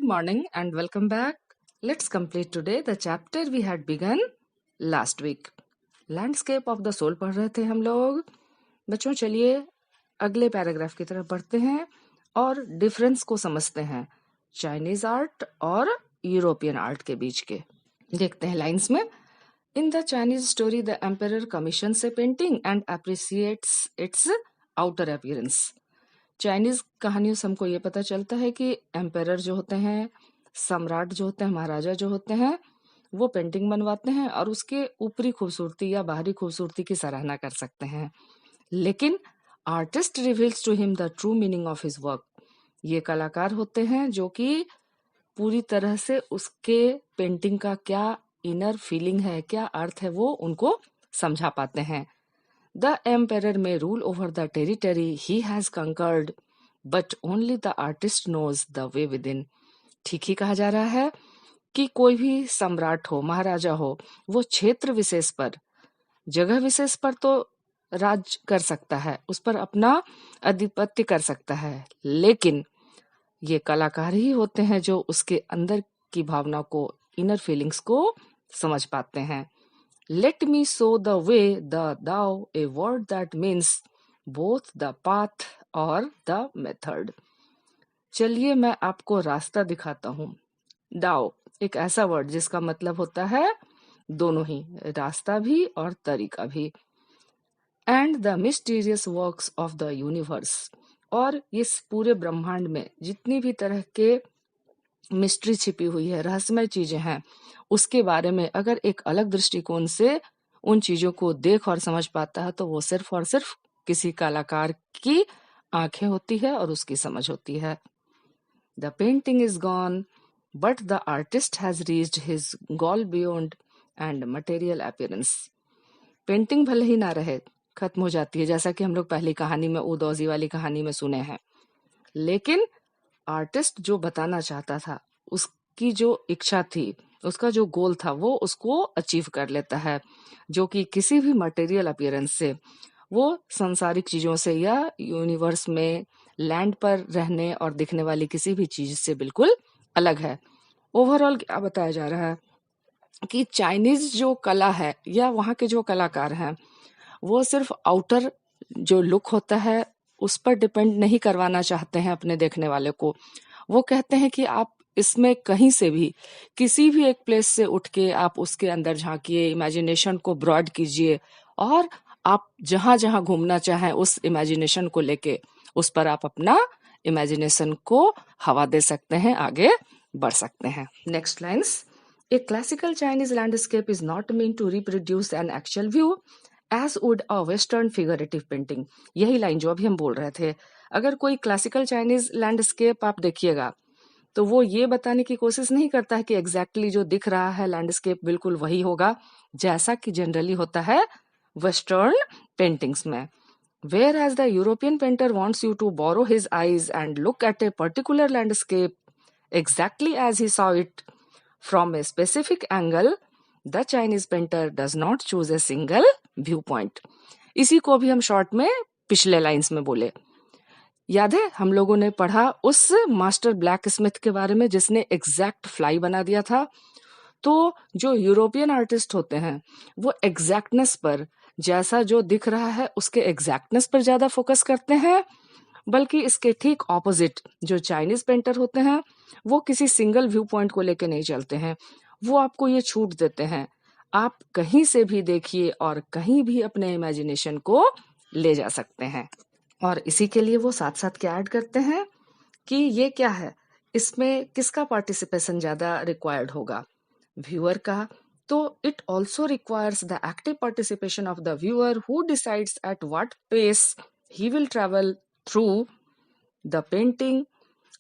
morning and welcome back. Let's complete today the chapter we had begun last week. Landscape of the soul पढ़ रहे थे हम लोग. बच्चों चलिए अगले पैराग्राफ की तरफ बढ़ते हैं और डिफरेंस को समझते हैं चाइनीज आर्ट और यूरोपियन आर्ट के बीच के. देखते हैं लाइंस में. In the Chinese story the emperor commissions A painting and appreciates it's outer appearance. Chinese कहानियों से हमको ये पता चलता है कि एम्परर जो होते हैं, सम्राट जो होते हैं, महाराजा जो होते हैं, वो पेंटिंग बनवाते हैं और उसके ऊपरी खूबसूरती या बाहरी खूबसूरती की सराहना कर सकते हैं. लेकिन artist reveals to him the true meaning of his work. ये कलाकार होते हैं जो कि पूरी तरह से उसके पेंटिंग का क्या इनर फीलिंग है, क्या अर्थ है, वो उनको समझा पाते हैं. The emperor may rule over the territory he has conquered, but only the artist knows the way within. ठीक ही कहा जा रहा है कि कोई भी सम्राट हो, महाराजा हो, वो क्षेत्र विशेष पर, जगह विशेष पर तो राज कर सकता है, उस पर अपना आधिपत्य कर सकता है, लेकिन ये कलाकार ही होते हैं जो उसके अंदर की भावना को, इनर फीलिंग्स को समझ पाते हैं. Let me show the way, the thou, a word that means both the path or the method. चलिए मैं आपको रास्ता दिखाता हूँ. दाओ एक ऐसा वर्ड जिसका मतलब होता है दोनों ही, रास्ता भी और तरीका भी. And the mysterious works of the universe. और इस पूरे ब्रह्मांड में जितनी भी तरह के मिस्ट्री छिपी हुई है, रहस्यमय चीजें हैं, उसके बारे में अगर एक अलग दृष्टिकोण से उन चीजों को देख और समझ पाता है तो वो सिर्फ और सिर्फ किसी कलाकार की आंखें होती है और उसकी समझ होती है. The painting is gone but the artist has reached his goal beyond and material appearance. Painting भले ही ना रहे, खत्म हो जाती है, जैसा कि हम लोग पहली कहानी में, उदौजी वाली कहानी में सुने हैं, लेकिन आर्टिस्ट जो बताना चाहता था, उसकी जो इच्छा थी, उसका जो गोल था, वो उसको अचीव कर लेता है, जो कि किसी भी मटेरियल अपीयरेंस से, वो सांसारिक चीजों से या यूनिवर्स में लैंड पर रहने और दिखने वाली किसी भी चीज से बिल्कुल अलग है. ओवरऑल क्या बताया जा रहा है कि चाइनीज जो कला है या वहाँ के जो कलाकार हैं, वो सिर्फ आउटर जो लुक होता है उस पर डिपेंड नहीं करवाना चाहते हैं अपने देखने वाले को. वो कहते हैं कि आप इसमें कहीं से भी, किसी भी एक प्लेस से उठ के आप उसके अंदर झांकिए, इमेजिनेशन को ब्रॉड कीजिए और आप जहां जहां घूमना चाहें उस इमेजिनेशन को लेके उस पर आप अपना इमेजिनेशन को हवा दे सकते हैं, आगे बढ़ सकते हैं. Next lines. A classical Chinese landscape is not mean to reproduce an actual view as would a western figurative painting. यही लाइन जो अभी हम बोल रहे थे. अगर कोई क्लासिकल चाइनीज लैंडस्केप आप देखिएगा तो वो ये बताने की कोशिश नहीं करता है कि एग्जैक्टली जो दिख रहा है लैंडस्केप बिल्कुल वही होगा, जैसा कि जनरली होता है वेस्टर्न पेंटिंग्स में. Whereas the European painter wants you to borrow his eyes and look at a particular landscape exactly as he saw it from a specific angle, the Chinese painter does not choose a single viewpoint. इसी को भी हम short में पिछले lines में बोले. याद है हम लोगों ने पढ़ा उस मास्टर ब्लैक स्मिथ के बारे में जिसने एग्जैक्ट फ्लाई बना दिया था. तो जो यूरोपियन आर्टिस्ट होते हैं वो एग्जैक्टनेस पर, जैसा जो दिख रहा है उसके एग्जैक्टनेस पर ज्यादा फोकस करते हैं, बल्कि इसके ठीक ऑपोजिट जो चाइनीज पेंटर होते हैं वो किसी सिंगल व्यू पॉइंट को लेके नहीं चलते हैं. वो आपको ये छूट देते हैं, आप कहीं से भी देखिए और कहीं भी अपने इमेजिनेशन को ले जा सकते हैं. और इसी के लिए वो साथ साथ क्या ऐड करते हैं कि ये क्या है, इसमें किसका पार्टिसिपेशन ज्यादा रिक्वायर्ड होगा, व्यूअर का. तो it also requires the active participation of the viewer who decides at what pace he will travel through the painting,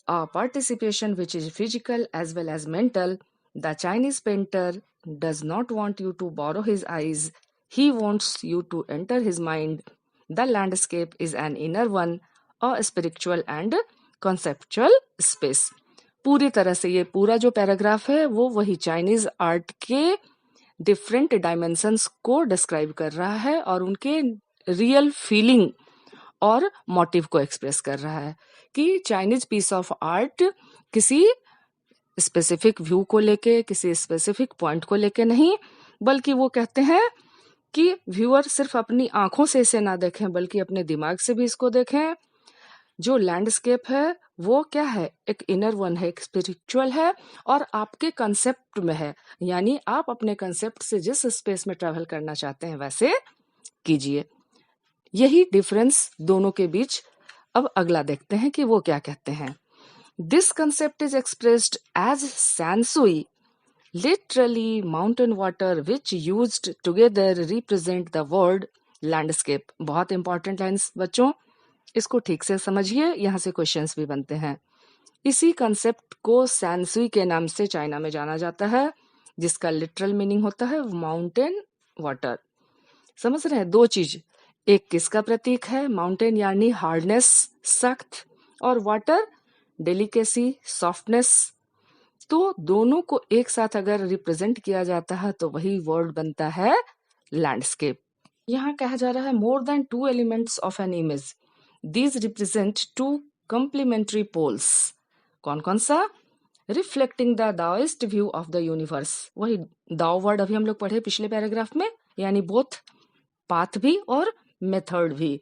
a participation which is physical as well as mental. The Chinese painter does not want you to borrow his eyes. He wants you to enter his mind. The landscape is an inner one, a spiritual and conceptual space. पूरी तरह से ये पूरा जो paragraph है वो वही Chinese art के डिफरेंट डायमेंशंस को डिस्क्राइब कर रहा है और उनके रियल फीलिंग और मोटिव को एक्सप्रेस कर रहा है कि चाइनीज पीस ऑफ आर्ट किसी स्पेसिफिक व्यू को लेके, किसी स्पेसिफिक पॉइंट को लेके नहीं, बल्कि वो कहते हैं कि व्यूअर सिर्फ अपनी आंखों से इसे ना देखें बल्कि अपने दिमाग से भी इसको देखें। जो लैंडस्केप है वो क्या है, एक इनर वन है, एक स्पिरिचुअल है और आपके कंसेप्ट में है, यानी आप अपने कंसेप्ट से जिस स्पेस में ट्रैवल करना चाहते हैं वैसे कीजिए। यही डिफरेंस दोनों के बीच। अब अगला देखते हैं कि वो क्या कहते हैं। This concept is expressed as sansui, literally mountain water which used together represent the word landscape। बहुत इंपॉर्टेंट लाइन्स बच्चों, इसको ठीक से समझिए, यहाँ से क्वेश्चंस भी बनते हैं। इसी कंसेप्ट को सैनसुई के नाम से चाइना में जाना जाता है, जिसका लिटरल मीनिंग होता है माउंटेन वाटर। समझ रहे हैं, दो चीज, एक किसका प्रतीक है, माउंटेन यानी हार्डनेस, सख्त, और वाटर डेलिकेसी, सॉफ्टनेस। तो दोनों को एक साथ अगर रिप्रेजेंट किया जाता है तो वही वर्ड बनता है लैंडस्केप। यहाँ कहा जा रहा है more than two elements of an image, these represent two complementary poles. कौन कौन सा, reflecting the Daoist view of the universe, वही दाओ वर्ड अभी हम लोग पढ़े पिछले पैराग्राफ में, यानी बोथ पाथ भी और मेथड भी।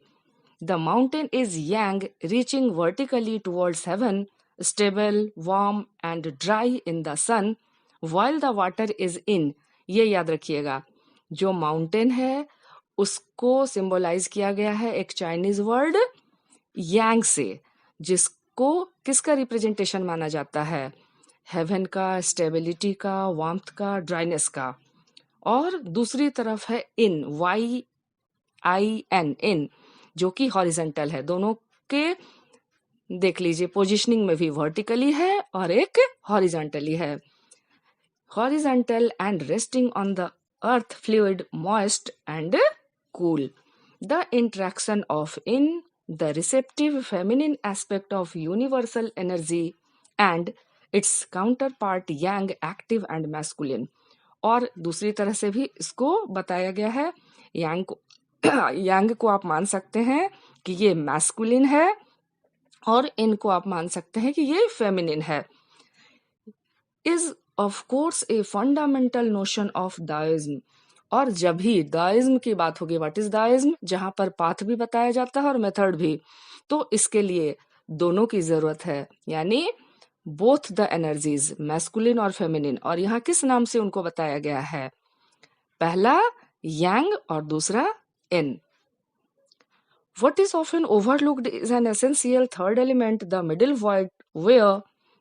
The mountain is yang reaching vertically towards heaven, stable, warm and dry in the sun while the water is in। ये याद रखिएगा, जो माउंटेन है उसको सिंबलाइज किया गया है एक चाइनीज वर्ड यांग से, जिसको किसका रिप्रेजेंटेशन माना जाता है, हेवन का, स्टेबिलिटी का, वार्मथ का, ड्राइनेस का। और दूसरी तरफ है इन, YIN, इन, जो कि हॉरिजेंटल है। दोनों के देख लीजिए पोजिशनिंग में भी वर्टिकली है और एक हॉरिजॉन्टली है। Horizontal and resting on the earth, fluid, moist and cool. The interaction of in the receptive feminine aspect of universal energy and it's counter part Yang, active and masculine. और दूसरी तरह से भी इसको बताया गया है, यांग को आप मान सकते हैं कि ये मैस्कुलिन है और इनको आप मान सकते हैं कि ये फेमिनिन है। Is of course a fundamental notion of Daoism. और जब भी दाओइज्म की बात होगी, व्हाट इज दाओइज्म, जहां पर पाथ भी बताया जाता है और मेथड भी, तो इसके लिए दोनों की जरूरत है, यानी बोथ द एनर्जीज, मैस्कुलिन और फेमिनिन। और यहाँ किस नाम से उनको बताया गया है, पहला यांग और दूसरा इन। What is often overlooked is an essential third element, the middle void, where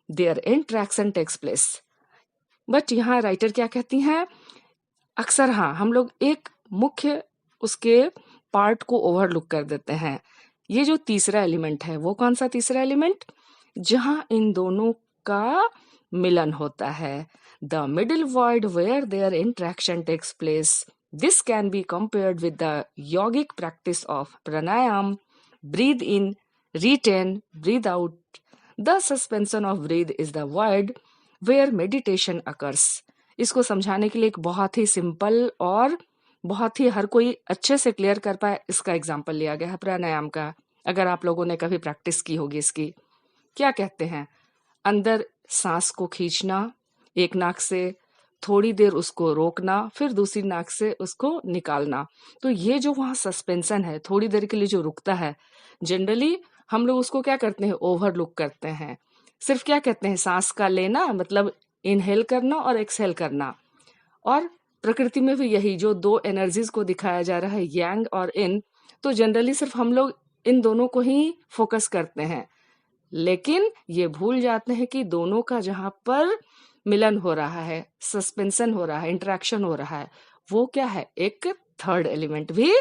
their interaction takes place। But यहाँ राइटर क्या कहती हैं, अक्सर हाँ हम लोग एक मुख्य उसके पार्ट को ओवरलुक कर देते हैं। ये जो तीसरा एलिमेंट है, वो कौन सा तीसरा एलिमेंट, जहां इन दोनों का मिलन होता है, the middle void where there interaction takes place. This can be compared with the yogic practice of pranayam, breathe in, retain, breathe out। The suspension of breath is the void where meditation occurs। इसको समझाने के लिए एक बहुत ही simple और बहुत ही हर कोई अच्छे से क्लियर कर पाए इसका एग्जाम्पल लिया गया है प्राणायाम का। अगर आप लोगों ने कभी प्रैक्टिस की होगी इसकी, क्या कहते हैं, अंदर सांस को खींचना एक नाक से, थोड़ी देर उसको रोकना, फिर दूसरी नाक से उसको निकालना। तो ये जो वहाँ सस्पेंशन है, थोड़ी देर के लिए जो रुकता है, जनरली हम लोग उसको क्या करते हैं, ओवरलुक करते हैं। सिर्फ क्या कहते हैं, सांस का लेना, मतलब इनहेल करना और एक्सहेल करना। और प्रकृति में भी यही जो दो एनर्जीज को दिखाया जा रहा है, यांग और इन, तो जनरली सिर्फ हम लोग इन दोनों को ही फोकस करते हैं, लेकिन ये भूल जाते हैं कि दोनों का जहाँ पर मिलन हो रहा है, सस्पेंशन हो रहा है, इंटरेक्शन हो रहा है, वो क्या है, एक थर्ड एलिमेंट भी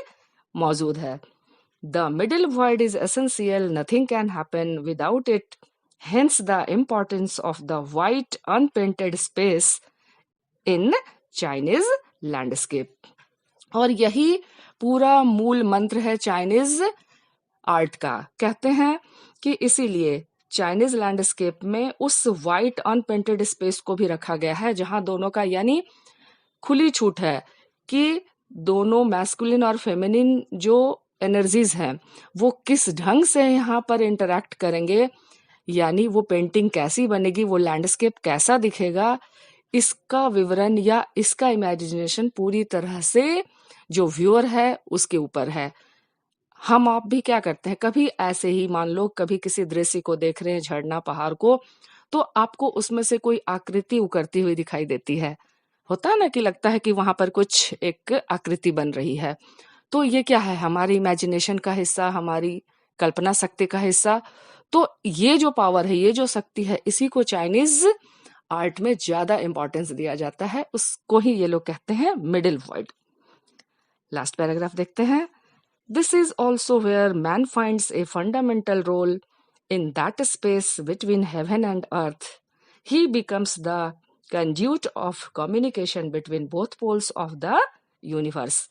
मौजूद है। The middle void is essential, nothing can happen without it, hence the importance of the white unpainted space in Chinese landscape. और यही पूरा मूल मंत्र है चाइनीज आर्ट का। कहते हैं कि इसीलिए चाइनीज लैंडस्केप में उस वाइट अनपेंटेड स्पेस को भी रखा गया है, जहां दोनों का यानी खुली छूट है कि दोनों मैस्कुलिन और फेमिनिन जो एनर्जीज हैं वो किस ढंग से यहाँ पर इंटरैक्ट करेंगे, यानी वो पेंटिंग कैसी बनेगी, वो लैंडस्केप कैसा दिखेगा, इसका विवरण या इसका इमेजिनेशन पूरी तरह से जो व्यूअर है उसके ऊपर है। हम आप भी क्या करते हैं, कभी ऐसे ही मान लो कभी किसी दृश्य को देख रहे हैं, झरना पहाड़ को, तो आपको उसमें से कोई आकृति उकरती हुई दिखाई देती है, होता है ना कि लगता है कि वहां पर कुछ एक आकृति बन रही है। तो ये क्या है, हमारी इमेजिनेशन का हिस्सा, हमारी कल्पना शक्ति का हिस्सा। तो ये जो पावर है, ये जो शक्ति है, इसी को चाइनीज आर्ट में ज्यादा इंपॉर्टेंस दिया जाता है, उसको ही ये लोग कहते हैं मिडिल वर्ड। लास्ट पैराग्राफ देखते हैं। This is also where man finds a fundamental role in that space between heaven and earth. He becomes the conduit of communication between both poles of the universe.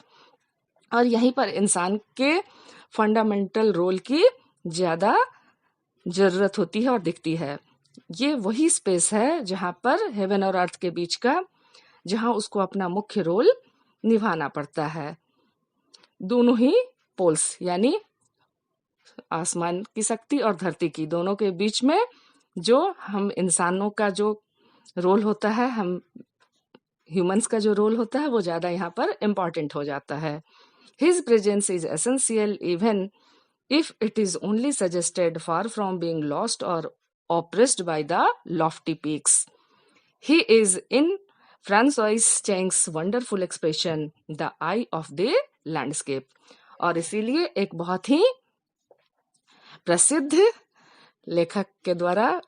और यहीं पर इंसान के fundamental role की ज्यादा जरूरत होती है और दिखती है। ये वही स्पेस है जहां पर हेवन और अर्थ के बीच का, जहां उसको अपना मुख्य रोल निभाना पड़ता है। दोनों ही पोल्स यानी आसमान की शक्ति और धरती की, दोनों के बीच में जो हम इंसानों का जो रोल होता है, हम ह्यूमंस का जो रोल होता है, वो ज्यादा यहाँ पर इम्पॉर्टेंट हो जाता है। His presence is essential even if it is only suggested, far from being lost or oppressed by the lofty peaks. He is in Francois Cheng's wonderful expression, the eye of the landscape. और इसीलिए एक बहुत ही प्रसिद्ध लेखक के द्वारा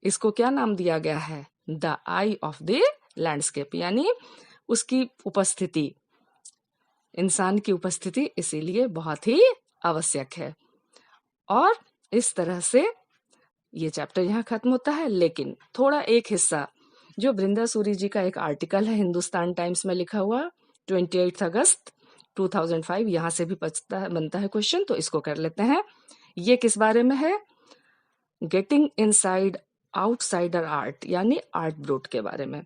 इसको क्या नाम दिया गया है, the I of the landscape, यानी उसकी उपस्थिति, इंसान की उपस्थिति इसीलिए बहुत ही आवश्यक है। और इस तरह से ये चैप्टर यहाँ खत्म होता है। लेकिन थोड़ा एक हिस्सा जो बृंदा सूरी जी का एक आर्टिकल है हिंदुस्तान टाइम्स में लिखा हुआ 28 अगस्त 2005, यहाँ से भी बनता है क्वेश्चन, तो इसको कर लेते हैं। ये किस बारे में है, गेटिंग इनसाइड आउटसाइडर आर्ट, यानी आर्ट ब्रूट के बारे में।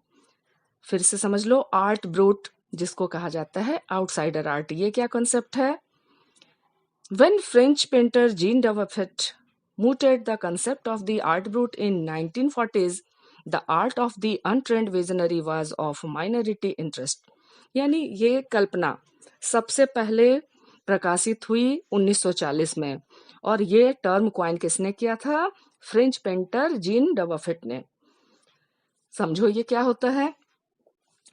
फिर से समझ लो, आर्ट ब्रूट जिसको कहा जाता है आउटसाइडर आर्ट, ये क्या कॉन्सेप्ट है। When French painter Jean Dubuffet mooted the concept of the art brut in 1940s, the art of the untrained visionary was of minority interest. यानी ये कल्पना सबसे पहले प्रकाशित हुई 1940 में, और ये टर्म क्वाइन किसने किया था, फ्रेंच पेंटर जीन डबफेट ने। समझो ये क्या होता है।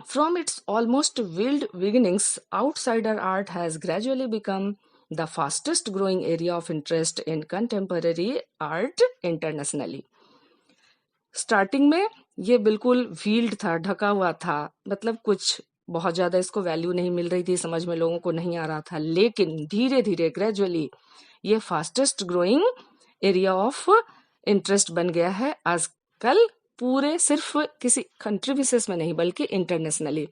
From its almost wild beginnings, outsider art has gradually become the fastest growing area of interest in contemporary art internationally. Starting में ये बिल्कुल फील्ड था, ढका हुआ था, मतलब कुछ बहुत ज्यादा इसको वैल्यू नहीं मिल रही थी, समझ में लोगों को नहीं आ रहा था। लेकिन धीरे धीरे ग्रेजुअली ये fastest growing area of interest बन गया है आजकल, पूरे सिर्फ किसी कंट्री विशेष में नहीं बल्कि इंटरनेशनली।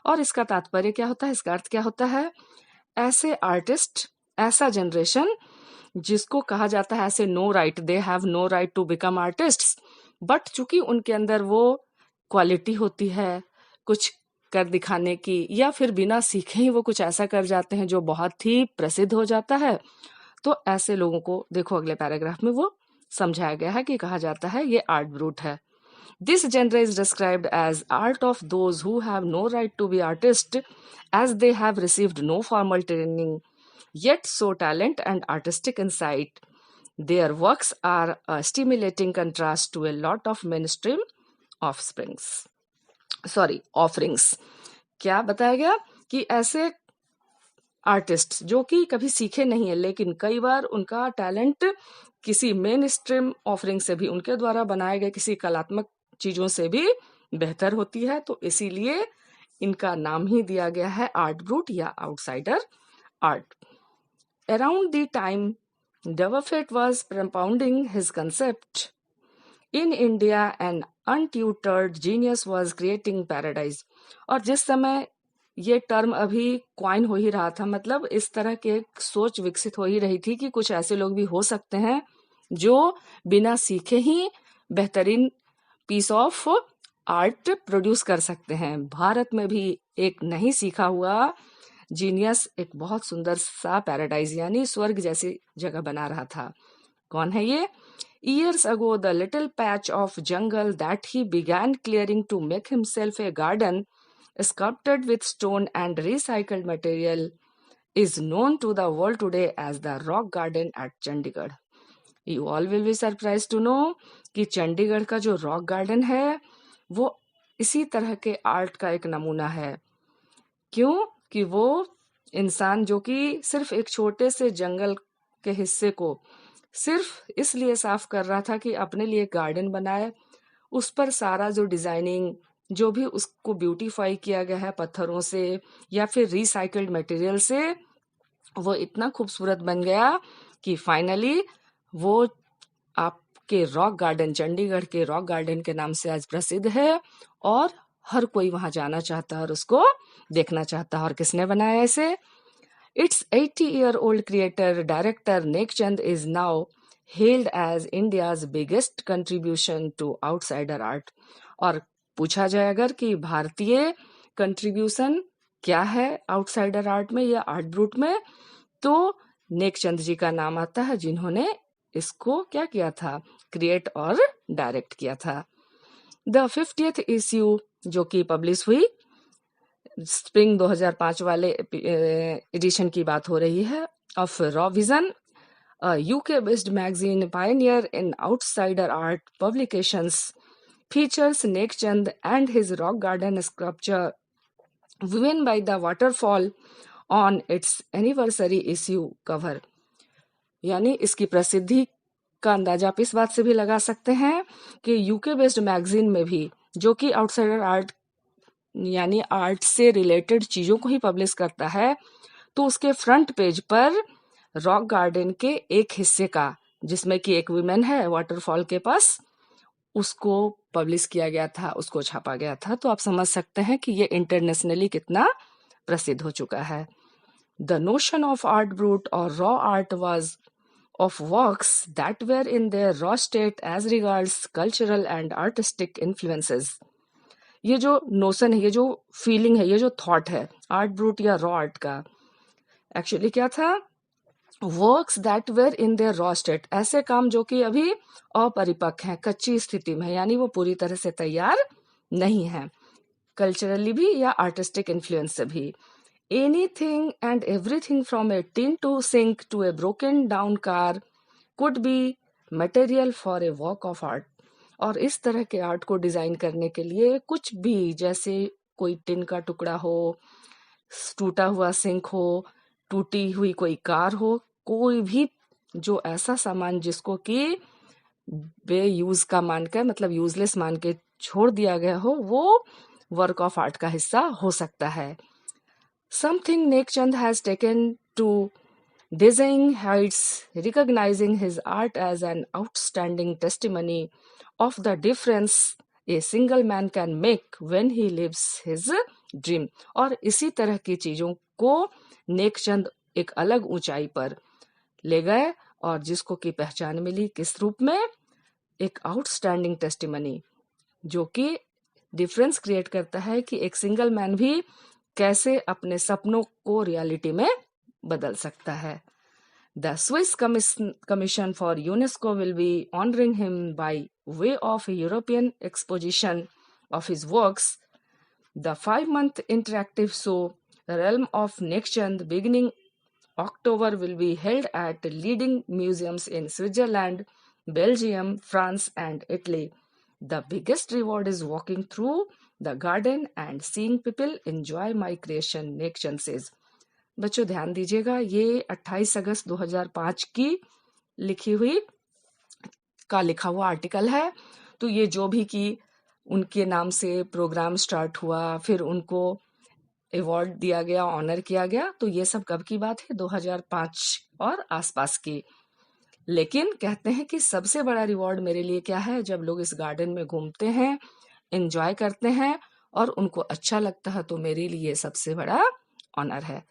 और इसका तात्पर्य क्या होता है, इसका अर्थ क्या होता है, ऐसे आर्टिस्ट, ऐसा जनरेशन जिसको कहा जाता है ऐसे no right, they have no right to become artists, but चूंकि उनके अंदर वो क्वालिटी होती है कुछ कर दिखाने की, या फिर बिना सीखे ही वो कुछ ऐसा कर जाते हैं जो बहुत ही प्रसिद्ध हो जाता है, तो ऐसे लोगों को देखो अगले पैराग्राफ में वो समझाया गया है कि कहा जाता है ये आर्ट ब्रूट है। This genre is described as art of those who have no right to be artists, as they have received no formal training, yet show talent and artistic insight. Their works are a stimulating contrast to a lot of mainstream offerings. क्या बताया गया कि ऐसे artist जो कि कभी सीखे नहीं है, लेकिन कई बार उनका टैलेंट किसी मेन स्ट्रीम ऑफरिंग से भी, उनके द्वारा बनाए गए किसी कलात्मक चीजों से भी बेहतर होती है, तो इसीलिए इनका नाम ही दिया गया है आर्ट ब्रूट या outsider art. Around the time Dubuffet was propounding his concept in India, an untutored genius was creating paradise. और जिस समय ये टर्म अभी क्वाइन हो ही रहा था, मतलब इस तरह की एक सोच विकसित हो ही रही थी कि कुछ ऐसे लोग भी हो सकते हैं जो बिना सीखे ही बेहतरीन पीस ऑफ आर्ट प्रोड्यूस कर सकते हैं। भारत में भी एक नहीं सीखा हुआ जीनियस एक बहुत सुंदर सा पैराडाइज यानी स्वर्ग जैसी जगह बना रहा था। कौन है ये? Years ago, the little patch of jungle that he began clearing to make himself a garden, sculpted with stone and recycled material, is known to the world today as the Rock Garden at Chandigarh. You all will be surprised to know कि चंडीगढ़ का जो rock garden है वो इसी तरह के art का एक नमूना है। क्यों? कि वो इंसान जो कि सिर्फ एक छोटे से जंगल के हिस्से को सिर्फ इसलिए साफ कर रहा था कि अपने लिए गार्डन बनाए, उस पर सारा जो डिजाइनिंग जो भी उसको ब्यूटीफाई किया गया है पत्थरों से या फिर रिसाइकल्ड मटेरियल से, वो इतना खूबसूरत बन गया कि फाइनली वो आपके रॉक गार्डन, चंडीगढ़ के रॉक गार्डन के नाम से आज प्रसिद्ध है और हर कोई वहां जाना चाहता है और उसको देखना चाहता है। और किसने बनाया इसे? Its 80-year-old creator, director Nek Chand is now hailed as India's biggest contribution to outsider art. और पूछा जाए अगर कि भारतीय कंट्रीब्यूशन क्या है आउटसाइडर आर्ट में या आर्ट ब्रूट में, तो नेक चंद जी का नाम आता है जिन्होंने इसको क्या किया था, क्रिएट और डायरेक्ट किया था। द 50th इश्यू जो कि पब्लिश हुई, स्प्रिंग 2005 वाले एडिशन की बात हो रही है, of raw vision, UK based magazine Pioneer in outsider art publications, features neck Chand and his rock garden sculpture woven by the waterfall on its anniversary issue cover। यानी इसकी प्रसिद्धि का अंदाजा आप इस बात से भी लगा सकते हैं कि यूके बेस्ड मैगजीन में भी, जो कि आउटसाइडर आर्ट यानी आर्ट से रिलेटेड चीजों को ही पब्लिश करता है, तो उसके फ्रंट पेज पर रॉक गार्डन के एक हिस्से का, जिसमें कि एक वुमेन है वाटरफॉल के पास, उसको पब्लिश किया गया था, उसको छापा गया था। तो आप समझ सकते हैं कि ये इंटरनेशनली कितना प्रसिद्ध हो चुका है। The notion of art brut और raw art was of works that were in their raw state as regards cultural and artistic influences। ये जो नोशन है, ये जो फीलिंग है, ये जो थॉट है आर्ट ब्रूट या रॉ आर्ट का, एक्चुअली क्या था? Works that were in their raw state, ऐसे काम जो कि अभी अपरिपक्व हैं, कच्ची स्थिति में, यानी वो पूरी तरह से तैयार नहीं है, कल्चरली भी या आर्टिस्टिक इन्फ्लुएंस से भी। Anything and everything from a tin to sink to a broken down car could be material for a work of art। और इस तरह के आर्ट को डिजाइन करने के लिए कुछ भी, जैसे कोई टिन का टुकड़ा हो, टूटा हुआ सिंक हो, टूटी हुई कोई कार हो, कोई भी जो ऐसा सामान जिसको कि बेयूज का मान कर, मतलब यूजलेस मान के छोड़ दिया गया हो, वो वर्क ऑफ आर्ट का हिस्सा हो सकता है। Something Nek Chand has taken to dizzying heights, recognizing his art as an outstanding testimony of the difference a single man can make when he lives his dream। और इसी तरह की चीजों को नेक चंद एक अलग ऊंचाई पर ले गए और जिसको की पहचान मिली किस रूप में? एक आउटस्टैंडिंग टेस्टिमनी, जो कि डिफरेंस क्रिएट करता है कि एक सिंगल मैन भी कैसे अपने सपनों को रियलिटी में बदल सकता है। The Swiss commission for UNESCO will be honouring him by way of European exposition of his works. The 5-month interactive show realm of neck Chand beginning October will be held at leading museums in Switzerland, Belgium, France and Italy। The biggest reward is walking through the garden and seeing people enjoy my creation, Nek Chand says। बच्चों ध्यान दीजिएगा, ये 28 अगस्त 2005 की लिखी हुई का लिखा हुआ आर्टिकल है। तो ये जो भी कि उनके नाम से प्रोग्राम स्टार्ट हुआ, फिर उनको अवार्ड दिया गया, ऑनर किया गया, तो ये सब कब की बात है? 2005 और आसपास की। लेकिन कहते हैं कि सबसे बड़ा रिवॉर्ड मेरे लिए क्या है? जब लोग इस गार्डन में घूमते हैं, एंजॉय करते हैं और उनको अच्छा लगता है, तो मेरे लिए सबसे बड़ा ऑनर है।